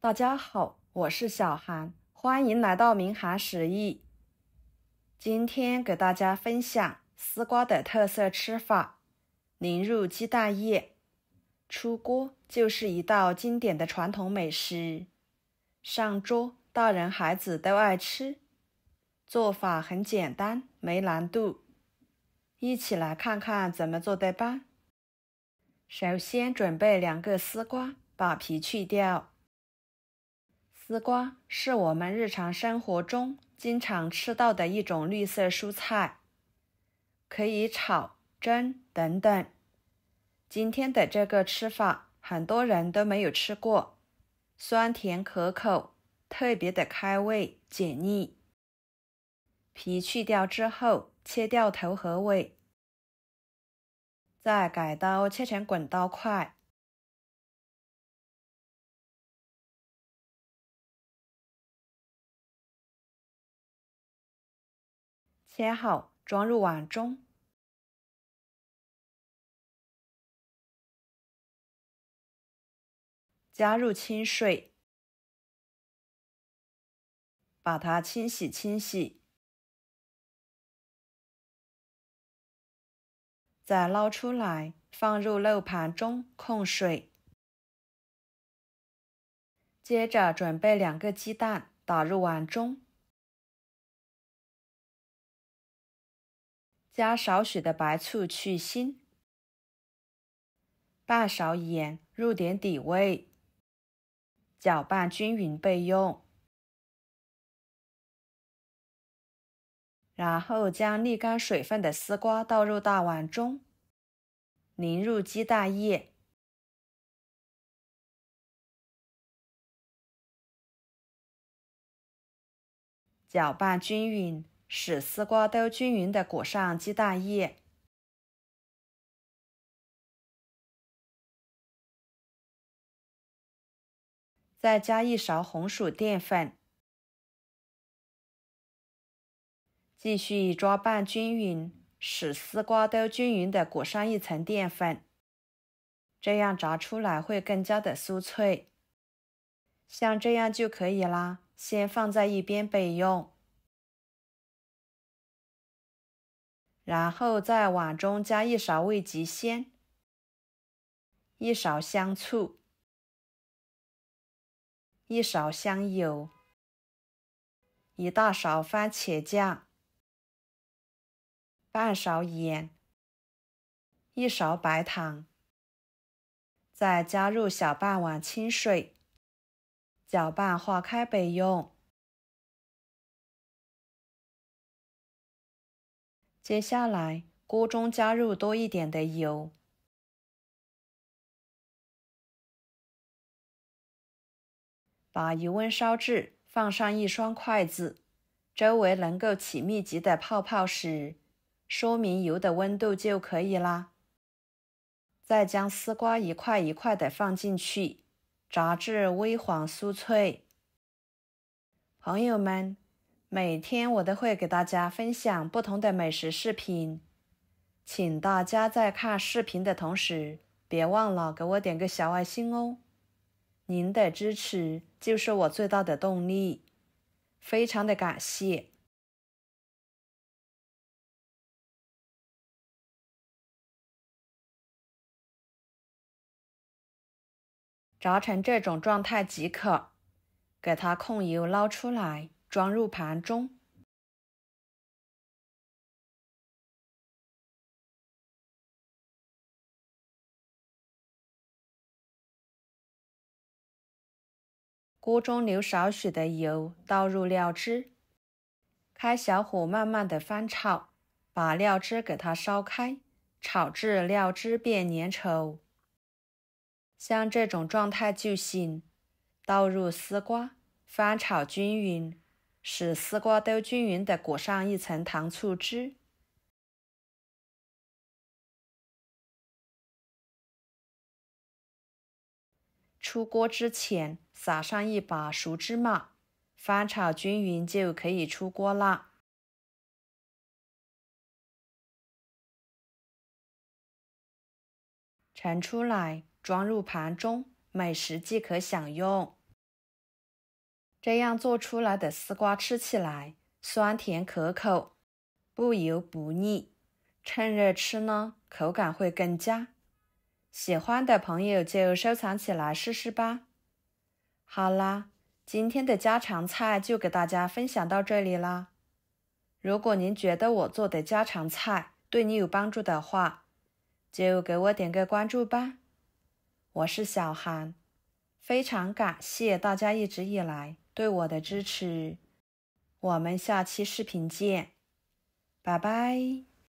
大家好，我是小韩，欢迎来到明涵食艺。今天给大家分享丝瓜的特色吃法——淋入鸡蛋液。出锅就是一道经典的传统美食，上桌大人孩子都爱吃。做法很简单，没难度。一起来看看怎么做的吧。首先准备2个丝瓜，把皮去掉。丝瓜是我们日常生活中经常吃到的一种绿色蔬菜，可以炒、蒸等等。今天的这个吃法，很多人都没有吃过，酸甜可口，特别的开胃解腻。皮去掉之后，切掉头和尾，再改刀切成滚刀块。切好，装入碗中。加入清水，把它清洗，再捞出来，放入漏盘中控水。接着准备2个鸡蛋，打入碗中，加少许的白醋去腥，半勺盐，入点底味，搅拌均匀备用。然后将沥干水分的丝瓜倒入大碗中，淋入鸡蛋液，搅拌均匀，使丝瓜都均匀地裹上鸡蛋液。再加1勺红薯淀粉，继续抓拌均匀，使丝瓜都均匀地裹上一层淀粉，这样炸出来会更加的酥脆。像这样就可以啦，先放在一边备用。然后在碗中加1勺味极鲜，1勺香醋，1勺香油，1大勺番茄酱，半勺盐，1勺白糖，再加入小半碗清水，搅拌化开备用。接下来，锅中加入多一点的油，把油温烧至，放上1双筷子，周围能够起密集的泡泡时，说明油的温度就可以啦。再将丝瓜一块一块的放进去，炸至微黄酥脆。朋友们，每天我都会给大家分享不同的美食视频，请大家在看视频的同时，别忘了给我点个小爱心哦。您的支持就是我最大的动力，非常的感谢。炸成这种状态即可，给它控油捞出来，装入盘中。锅中留少许的油，倒入料汁，开小火慢慢的翻炒，把料汁给它烧开，炒至料汁变粘稠。像这种状态就行，倒入丝瓜，翻炒均匀，使丝瓜都均匀地裹上一层糖醋汁。出锅之前撒上1把熟芝麻，翻炒均匀就可以出锅啦。盛出来，装入盘中，美食即可享用。这样做出来的丝瓜吃起来酸甜可口，不油不腻，趁热吃呢，口感会更佳。喜欢的朋友就收藏起来试试吧。好啦，今天的家常菜就给大家分享到这里啦。如果您觉得我做的家常菜对你有帮助的话，就给我点个关注吧。我是小韩，非常感谢大家一直以来对我的支持。我们下期视频见，拜拜。